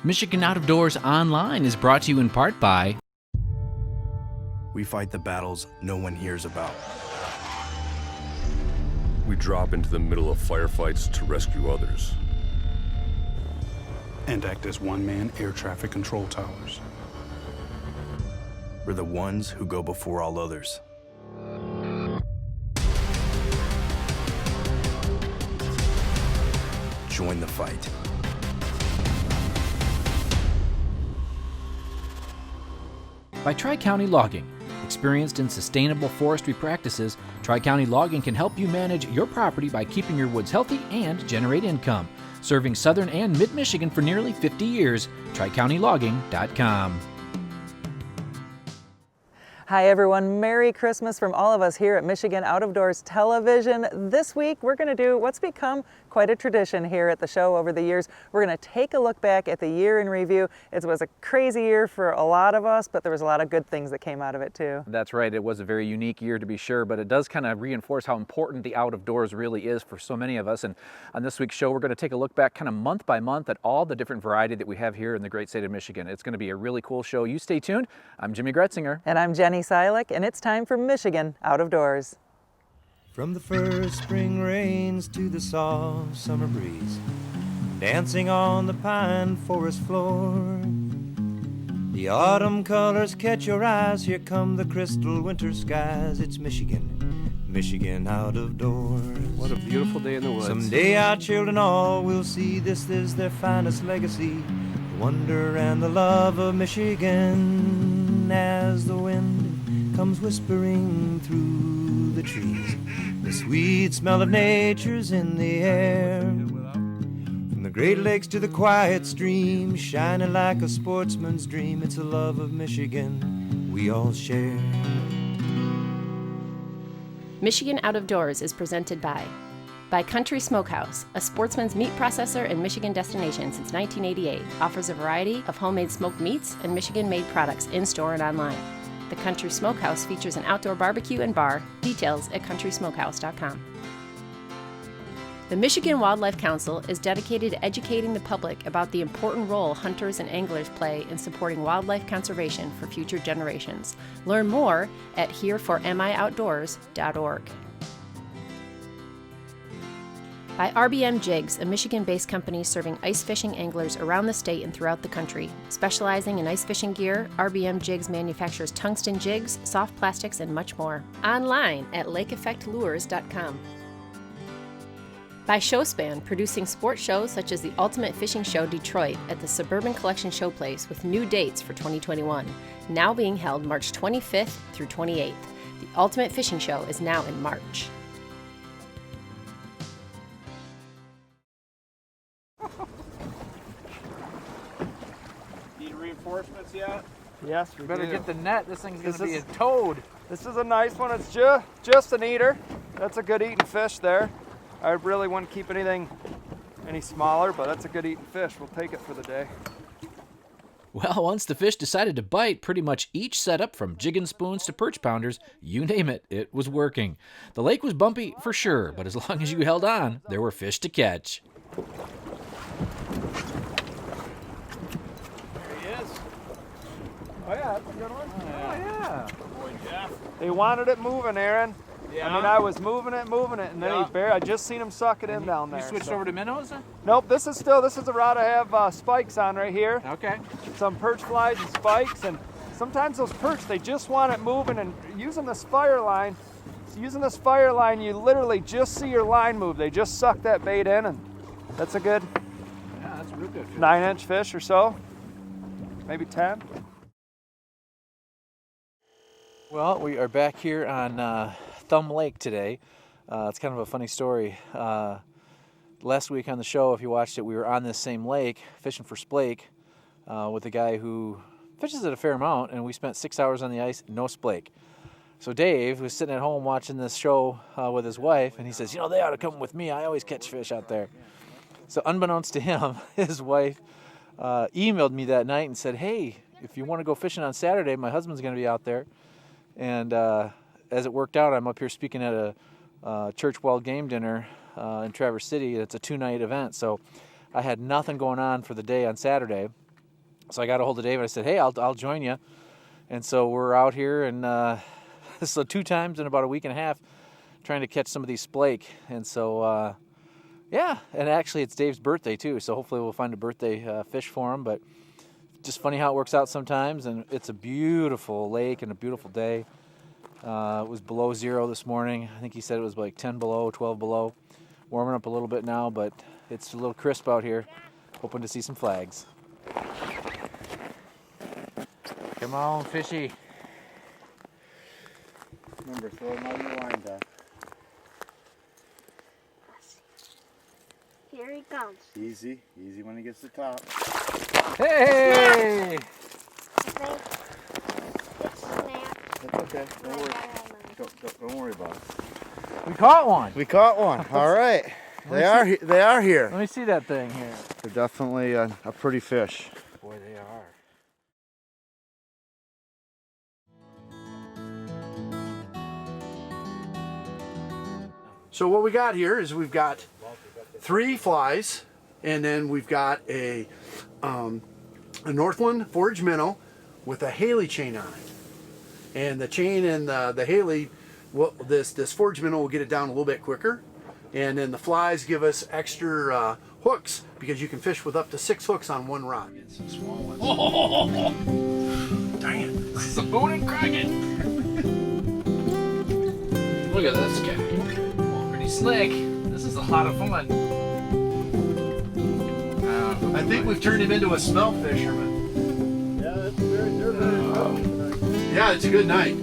Michigan Out of Doors Online is brought to you in part by... We fight the battles no one hears about. We drop into the middle of firefights to rescue others. And act as one-man air traffic control towers. We're the ones who go before all others. Join the fight. By Tri-County Logging. Experienced in sustainable forestry practices, Tri-County Logging can help you manage your property by keeping your woods healthy and generate income. Serving southern and mid-Michigan for nearly 50 years, TriCountyLogging.com. Hi everyone, Merry Christmas from all of us here at Michigan Out of Doors Television. This week we're going to do what's become quite a tradition here at the show over the years. We're going to take a look back at the year in review. It was a crazy year for a lot of us, but there was a lot of good things that came out of it too. That's right, it was a very unique year to be sure, but it does kind of reinforce how important the out of doors really is for so many of us. And on this week's show we're going to take a look back kind of month by month at all the different variety that we have here in the great state of Michigan. It's going to be a really cool show. You stay tuned. I'm Jimmy Gretzinger. And I'm Jenny Silik, and it's time for Michigan Out of Doors. From the first spring rains to the soft summer breeze, dancing on the pine forest floor, the autumn colors catch your eyes. Here come the crystal winter skies. It's Michigan, Michigan Out of Doors. What a beautiful day in the woods. Someday our children all will see this is their finest legacy, the wonder and the love of Michigan. As the wind comes whispering through the trees, the sweet smell of nature's in the air. From the Great Lakes to the quiet stream, shining like a sportsman's dream, it's a love of Michigan we all share. Michigan Out of Doors is presented by Country Smokehouse, a sportsman's meat processor and Michigan destination since 1988, offers a variety of homemade smoked meats and Michigan-made products in-store and online. The Country Smokehouse features an outdoor barbecue and bar. Details at countrysmokehouse.com. The Michigan Wildlife Council is dedicated to educating the public about the important role hunters and anglers play in supporting wildlife conservation for future generations. Learn more at hereformioutdoors.org. By RBM Jigs, a Michigan-based company serving ice fishing anglers around the state and throughout the country. Specializing in ice fishing gear, RBM Jigs manufactures tungsten jigs, soft plastics, and much more. Online at lakeeffectlures.com. By Showspan, producing sports shows such as the Ultimate Fishing Show Detroit at the Suburban Collection Showplace with new dates for 2021, now being held March 25th through 28th. The Ultimate Fishing Show is now in March. Reinforcements yet? Yes, we Better do. get the net. This thing's going to be a toad. This is a nice one. It's just an eater. That's a good eating fish there. I really wouldn't keep anything any smaller, but that's a good eating fish. We'll take it for the day. Well, once the fish decided to bite, pretty much each setup from jigging spoons to perch pounders, you name it, it was working. The lake was bumpy for sure, but as long as you held on, there were fish to catch. Oh yeah, that's a good one. Oh yeah. Boy, Jeff. They wanted it moving, Aaron. Yeah. I mean, I was moving it, and then I just seen him suck it in down there. You switched over to minnows? Nope, this is a rod I have spikes on right here. Okay. Some perch flies and spikes, and sometimes those perch, they just want it moving, and using this fire line, you literally just see your line move. They just suck that bait in, and that's a good, yeah, that's a real good fish. 9-inch fish or so, maybe 10. Well, we are back here on Thumb Lake today. It's kind of a funny story. Last week on the show, if you watched it, we were on this same lake fishing for splake with a guy who fishes it a fair amount, and we spent 6 hours on the ice, no splake. So Dave was sitting at home watching this show with his wife, and he says, they ought to come with me. I always catch fish out there. So unbeknownst to him, his wife emailed me that night and said, hey, if you want to go fishing on Saturday, my husband's going to be out there. And as it worked out, I'm up here speaking at a church wild game dinner in Traverse City. It's a 2-night event, so I had nothing going on for the day on Saturday. So I got a hold of David. I said, hey, I'll join you. And so we're out here, and so 2 times in about a week and a half trying to catch some of these splake. And so, yeah, and actually it's Dave's birthday too, so hopefully we'll find a birthday fish for him. But just funny how it works out sometimes, and it's a beautiful lake and a beautiful day. It was below 0 this morning. I think he said it was like 10 below, 12 below. Warming up a little bit now, but it's a little crisp out here. Hoping to see some flags. Come on, fishy. Remember, throw them out your line back. Here he comes. Easy, easy when he gets to the top. Hey! It's snapped. That's okay. Don't worry. Don't worry about it. We caught one. We caught one. All right. They are here. Let me see that thing here. They're definitely a pretty fish. Boy, they are. So what we got here is we've got 3 flies, and then we've got a Northland forage minnow with a Haley chain on it. And the chain and the Haley, this forage minnow will get it down a little bit quicker. And then the flies give us extra hooks, because you can fish with up to 6 hooks on one rod. Some small ones. Oh, dang it. This is a bone kraken. Look at this guy. Oh, pretty slick. This is a lot of fun. I think we've turned him into a smell fisherman. Yeah, that's they're very well tonight. Yeah, it's a good night.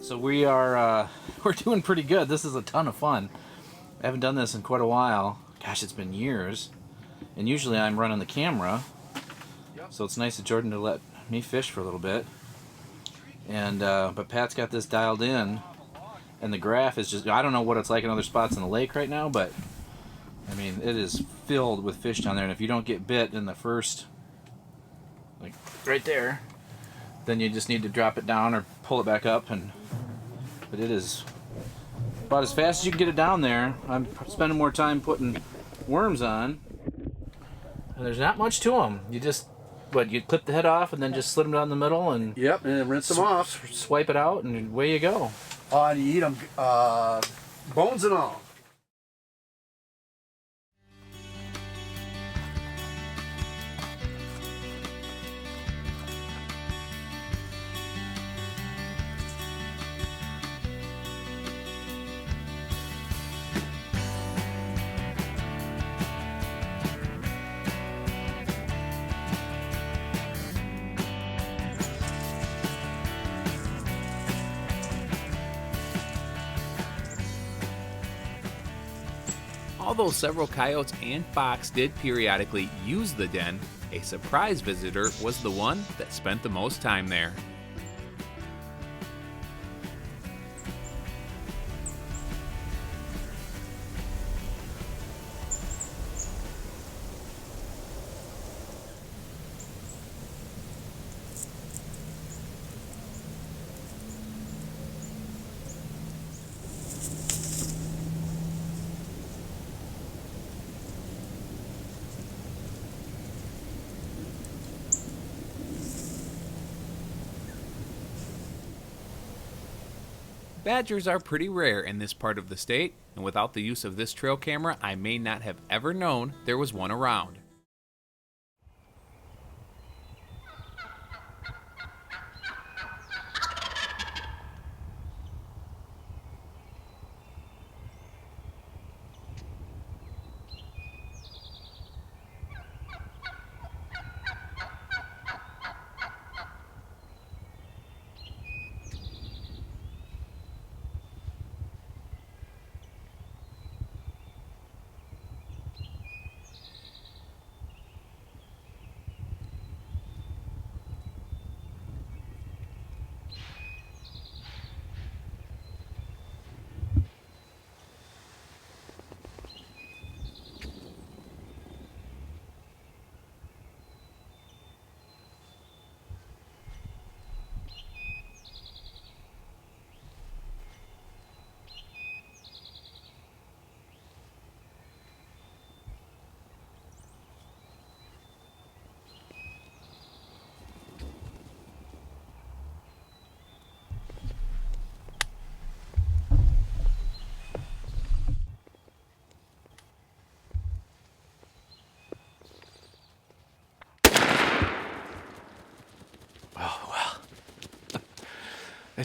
So we are we're doing pretty good. This is a ton of fun. I haven't done this in quite a while. Gosh, it's been years. And usually I'm running the camera. So it's nice of Jordan to let me fish for a little bit. And but Pat's got this dialed in, and the graph is just, I don't know what it's like in other spots in the lake right now, but I mean, it is filled with fish down there. And if you don't get bit in the first, like right there, then you just need to drop it down or pull it back up. But it is about as fast as you can get it down there. I'm spending more time putting worms on, and there's not much to them. You just, you clip the head off and then just slid them down the middle and Yep, and then rinse them off. Swipe it out, and away you go. And you eat them bones and all. Although several coyotes and fox did periodically use the den, a surprise visitor was the one that spent the most time there. Badgers are pretty rare in this part of the state, and without the use of this trail camera, I may not have ever known there was one around.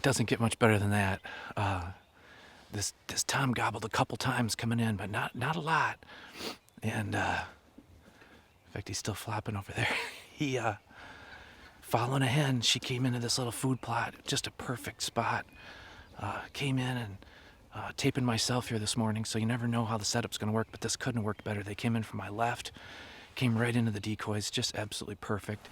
doesn't get much better than that. This Tom gobbled a couple times coming in, but not a lot. And in fact, he's still flopping over there. He following a hen, she came into this little food plot, just a perfect spot. Came in and taping myself here this morning, so you never know how the setup's going to work, but this couldn't have worked better. They came in from my left, came right into the decoys, just absolutely perfect.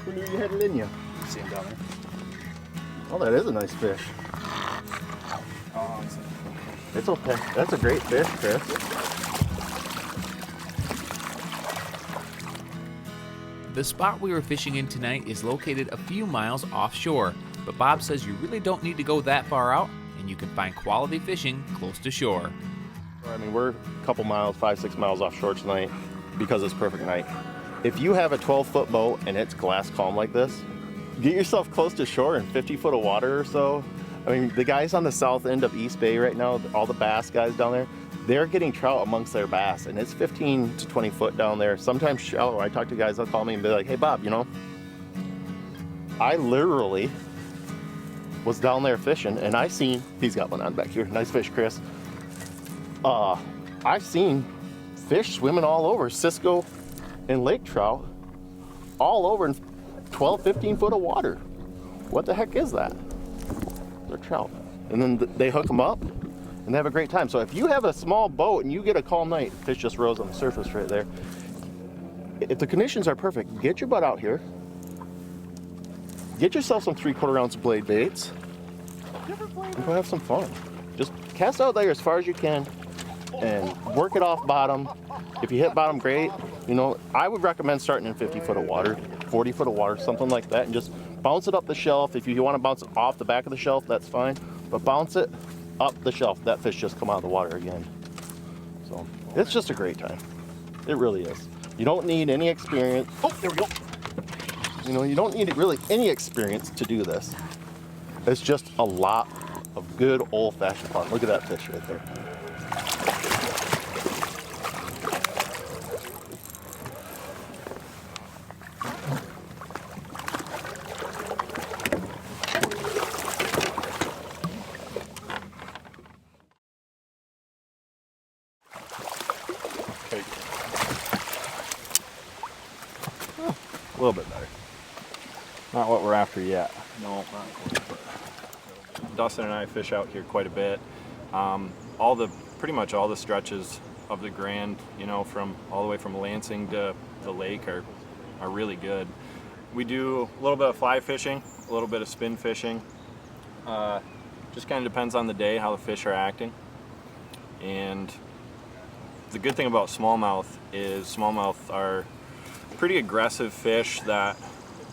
Who knew you had it in you? See him down there. Oh, that is a nice fish. It's okay. That's a great fish, Chris. The spot we were fishing in tonight is located a few miles offshore, but Bob says you really don't need to go that far out, and you can find quality fishing close to shore. I mean, we're a couple miles, 5-6 miles offshore tonight because it's perfect night. If you have a 12-foot boat and it's glass calm like this, get yourself close to shore in 50 foot of water or so. I mean, the guys on the south end of East Bay right now, all the bass guys down there, they're getting trout amongst their bass, and it's 15 to 20 foot down there. Sometimes shallow. I talk to guys, they'll call me and be like, hey, Bob, you know, I literally was down there fishing, and I seen, he's got one on back here. Nice fish, Chris. I've seen fish swimming all over Cisco and lake trout all over in 12, 15 foot of water. What the heck is that? They're trout. And then they hook them up and they have a great time. So if you have a small boat and you get a calm night, fish just rose on the surface right there. If the conditions are perfect, get your butt out here. Get yourself some 3/4 ounce blade baits and go have some fun. Just cast out there as far as you can and work it off bottom. If you hit bottom, great. You know, I would recommend starting in 50 foot of water, 40 foot of water, something like that, and just bounce it up the shelf. If you want to bounce it off the back of the shelf, that's fine, but bounce it up the shelf. That fish just come out of the water again. So it's just a great time. It really is. You don't need any experience. Oh, there we go. You know, you don't need really any experience to do this. It's just a lot of good old-fashioned fun. Look at that fish right there. A little bit better. Not what we're after yet. No, not quite. Dustin and I fish out here quite a bit. Pretty much all the stretches of the Grand, you know, from all the way from Lansing to the lake are really good. We do a little bit of fly fishing, a little bit of spin fishing. Just kind of depends on the day how the fish are acting. And the good thing about smallmouth is smallmouth are pretty aggressive fish that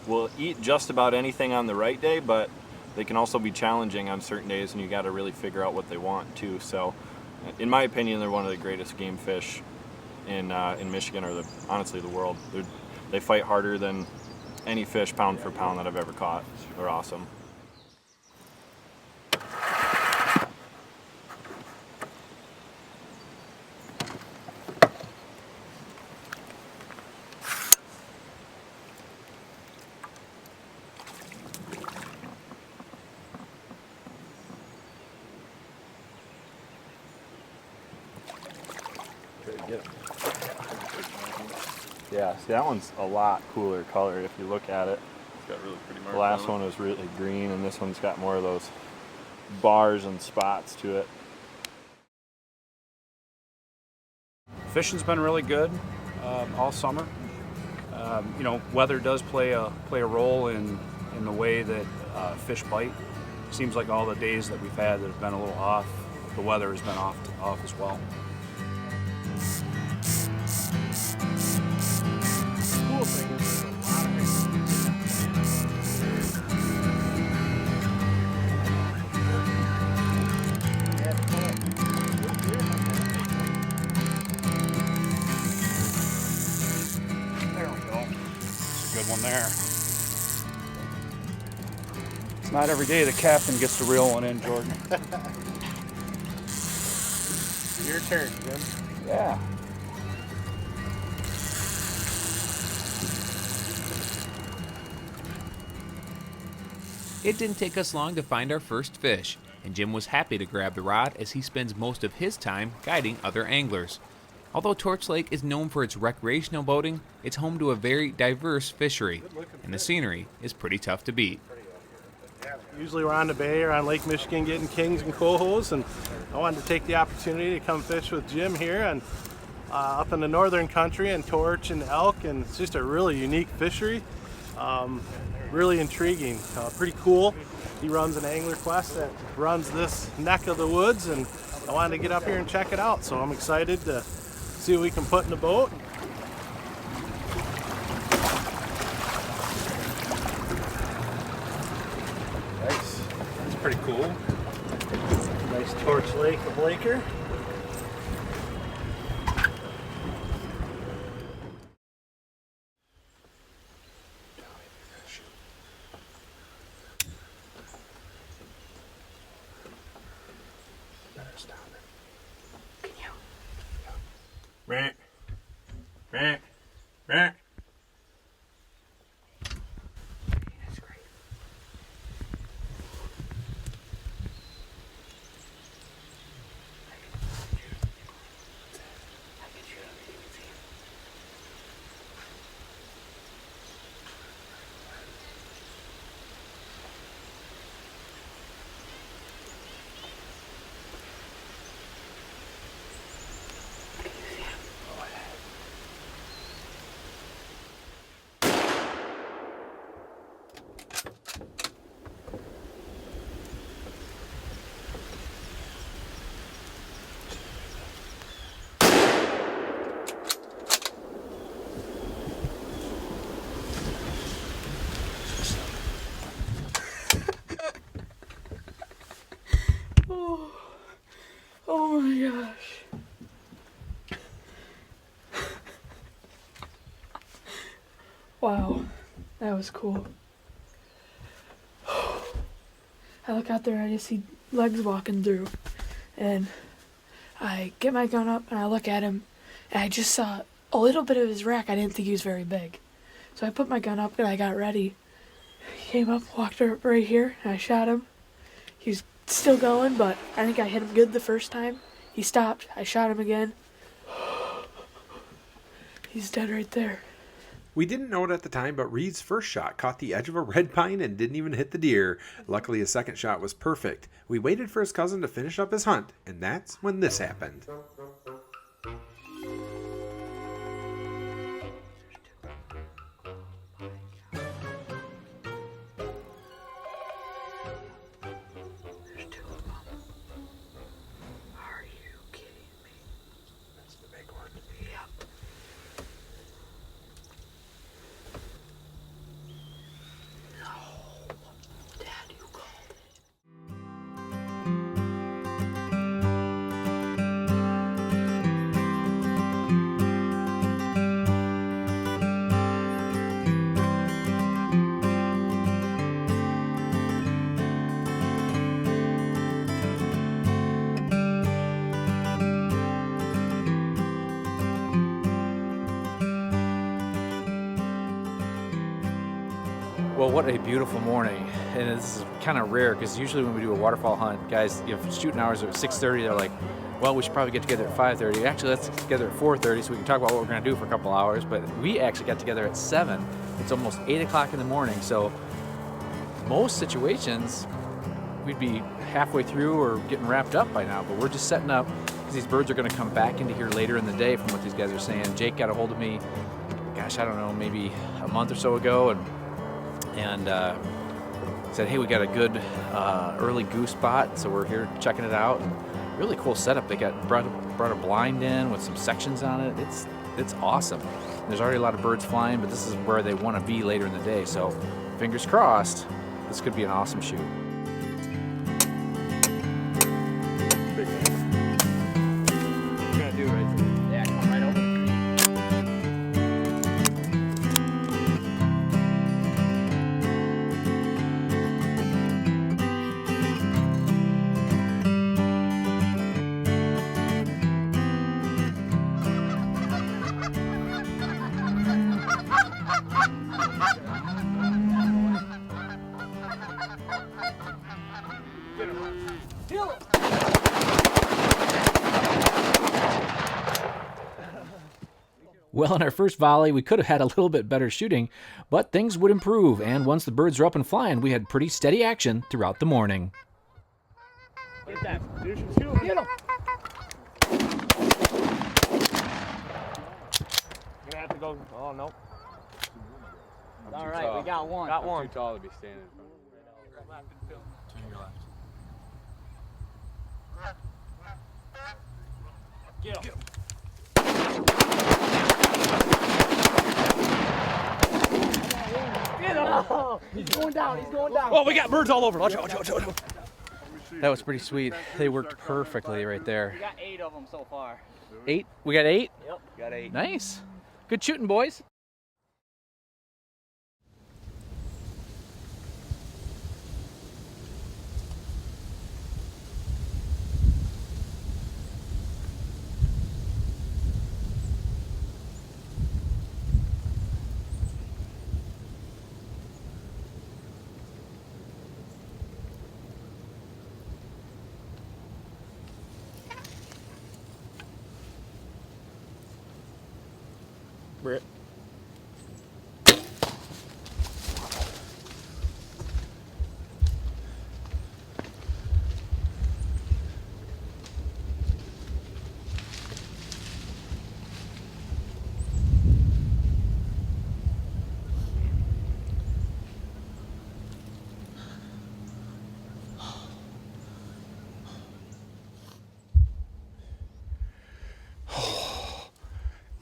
will eat just about anything on the right day, but they can also be challenging on certain days, and you got to really figure out what they want too. So in my opinion, they're one of the greatest game fish in Michigan, or honestly the world. They fight harder than any fish pound for pound that I've ever caught. They're awesome. Yeah, see, that one's a lot cooler color if you look at it. It's got really pretty marks. The last one was really green, and this one's got more of those bars and spots to it. Fishing's been really good all summer. You know, weather does play a role in the way that fish bite. Seems like all the days that we've had that have been a little off, the weather has been off as well. Cool thing is there's a lot of There we go. That's a good one there. It's Not every day the captain gets to reel one in, Jordan. Your turn, Jim. Yeah. It didn't take us long to find our first fish, and Jim was happy to grab the rod as he spends most of his time guiding other anglers. Although Torch Lake is known for its recreational boating, it's home to a very diverse fishery, and the scenery is pretty tough to beat. Usually we're on the bay or on Lake Michigan getting kings and cohos, and I wanted to take the opportunity to come fish with Jim here and up in the northern country and torch and elk, and it's just a really unique fishery. Really intriguing, pretty cool. He runs an Angler Quest that runs this neck of the woods, and I wanted to get up here and check it out, so I'm excited to see what we can put in the boat. Nice. That's pretty cool. Nice Torch Lake of Laker. Meh. Meh. Meh. Oh my gosh. Wow, that was cool. I look out there and I just see legs walking through, and I get my gun up and I look at him, and I just saw a little bit of his rack. I didn't think he was very big. So I put my gun up and I got ready. He came up, walked up right here, and I shot him. He was still going, but I think I hit him good the first time. He stopped. I shot him again. He's dead right there. We didn't know it at the time, but Reed's first shot caught the edge of a red pine and didn't even hit the deer. Luckily, his second shot was perfect. We waited for his cousin to finish up his hunt, and that's when this happened. Well, what a beautiful morning, and this is kind of rare because usually when we do a waterfowl hunt, guys, shooting hours are at 6:30. They're like, well, we should probably get together at 5:30. Actually, let's get together at 4:30 so we can talk about what we're going to do for a couple hours. But we actually got together at 7. It's almost 8 o'clock in the morning, so most situations we'd be halfway through or getting wrapped up by now. But we're just setting up because these birds are going to come back into here later in the day, from what these guys are saying. Jake got a hold of me, gosh, I don't know, maybe a month or so ago, and said, hey, we got a good early goose spot, so we're here checking it out. And really cool setup. They brought a blind in with some sections on it. It's awesome. There's already a lot of birds flying, but this is where they want to be later in the day. So fingers crossed, this could be an awesome shoot. Well, in our first volley, we could have had a little bit better shooting, but things would improve, and once the birds were up and flying, we had pretty steady action throughout the morning. Get that. Get him. You're gonna have to go. Oh, no. All right, we got one. Got one. Too tall to be standing in front of him. Turn your left. Get him. Get him. He's going down. He's going down. Oh, we got birds all over. Watch out. That was pretty sweet. They worked perfectly right there. We got 8 of them so far. 8? We got 8? Yep, got 8. Nice. Good shooting, boys. Britt.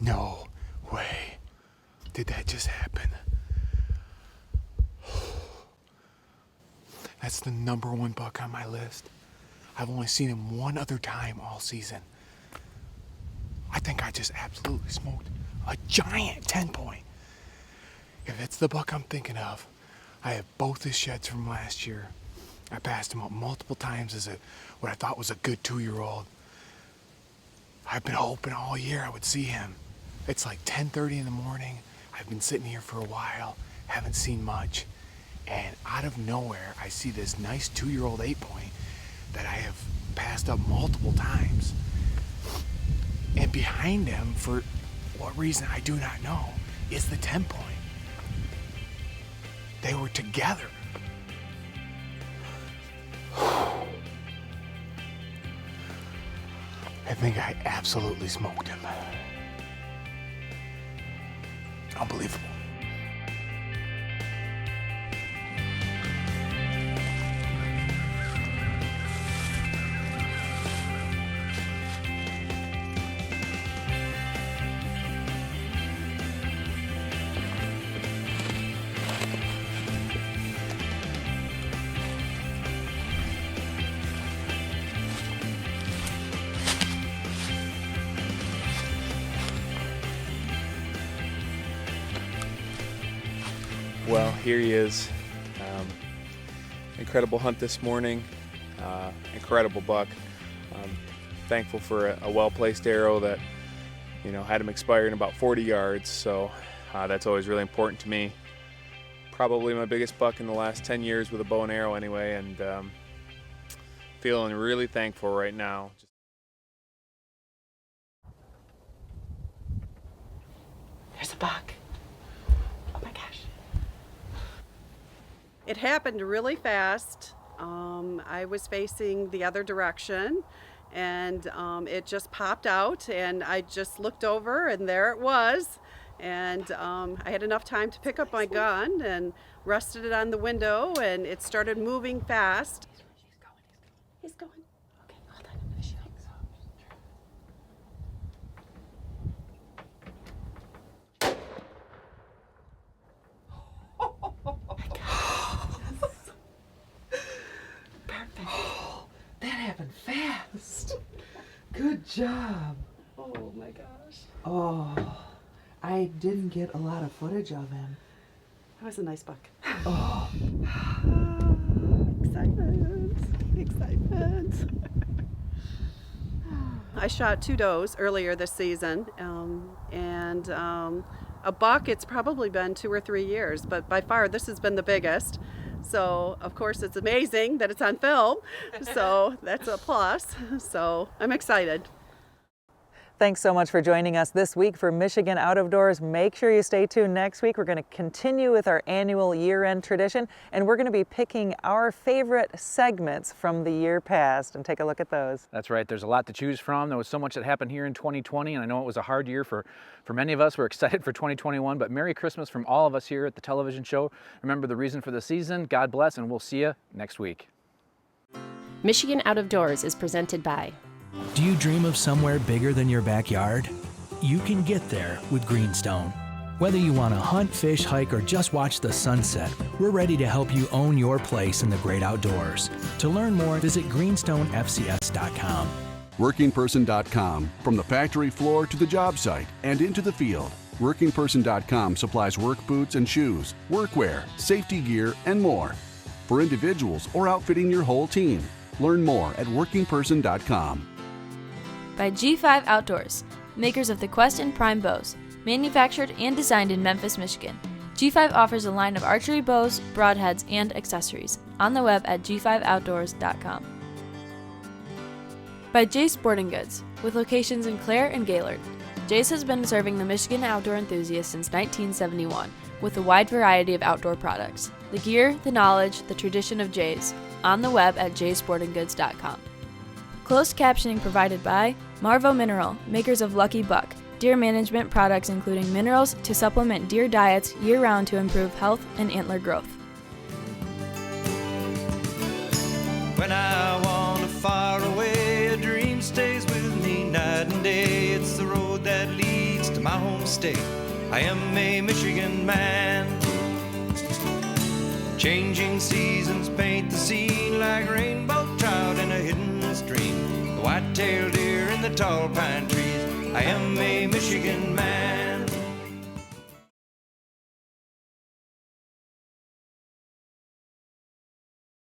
No way. Did that just happen? That's the #1 buck on my list. I've only seen him one other time all season. I think I just absolutely smoked a giant 10-point. If it's the buck I'm thinking of, I have both his sheds from last year. I passed him up multiple times as what I thought was a good 2-year-old. I've been hoping all year I would see him. It's like 10:30 in the morning. I've been sitting here for a while, haven't seen much. And out of nowhere, I see this nice 2-year-old 8-point that I have passed up multiple times. And behind him, for what reason I do not know, is the 10-point. They were together. I think I absolutely smoked him. Unbelievable. Well, here he is. Incredible hunt this morning. Incredible buck. Thankful for a well-placed arrow that, had him expire in about 40 yards. So that's always really important to me. Probably my biggest buck in the last 10 years with a bow and arrow anyway, and feeling really thankful right now. There's a buck. Oh my gosh. It happened really fast. I was facing the other direction, and it just popped out, and I just looked over, and there it was. And I had enough time to pick up my gun and rested it on the window, and it started moving fast. He's going. Okay, hold on. I'm gonna shoot. Perfect. That happened fast. Good job. Oh my gosh. Oh, I didn't get a lot of footage of him. That was a nice buck. Oh. Excitement. I shot 2 does earlier this season, and a buck, it's probably been 2 or 3 years, but by far this has been the biggest. So of course it's amazing that it's on film, so that's a plus. So I'm excited. Thanks so much for joining us this week for Michigan Out of Doors. Make sure you stay tuned next week. We're going to continue with our annual year-end tradition, and we're going to be picking our favorite segments from the year past and take a look at those. That's right. There's a lot to choose from. There was so much that happened here in 2020, and I know it was a hard year for many of us. We're excited for 2021, but Merry Christmas from all of us here at the television show. Remember the reason for the season. God bless, and we'll see you next week. Michigan Out of Doors is presented by. Do you dream of somewhere bigger than your backyard? You can get there with Greenstone. Whether you want to hunt, fish, hike, or just watch the sunset, we're ready to help you own your place in the great outdoors. To learn more, visit greenstonefcs.com. WorkingPerson.com. From the factory floor to the job site and into the field, WorkingPerson.com supplies work boots and shoes, workwear, safety gear, and more. For individuals or outfitting your whole team. Learn more at WorkingPerson.com. By G5 Outdoors, makers of the Quest and Prime bows, manufactured and designed in Memphis, Michigan. G5 offers a line of archery bows, broadheads, and accessories on the web at g5outdoors.com. By Jay's Sporting Goods, with locations in Clare and Gaylord. Jay's has been serving the Michigan outdoor enthusiast since 1971 with a wide variety of outdoor products. The gear, the knowledge, the tradition of Jay's, on the web at jaysportinggoods.com. Closed captioning provided by Marvo Mineral, makers of Lucky Buck, deer management products including minerals to supplement deer diets year-round to improve health and antler growth. When I wander far away, a dream stays with me night and day. It's the road that leads to my home state. I am a Michigan man. Changing seasons paint the scene like rainbow trout in a hidden stream. The white-tailed deer in the tall pine trees. I am a Michigan man.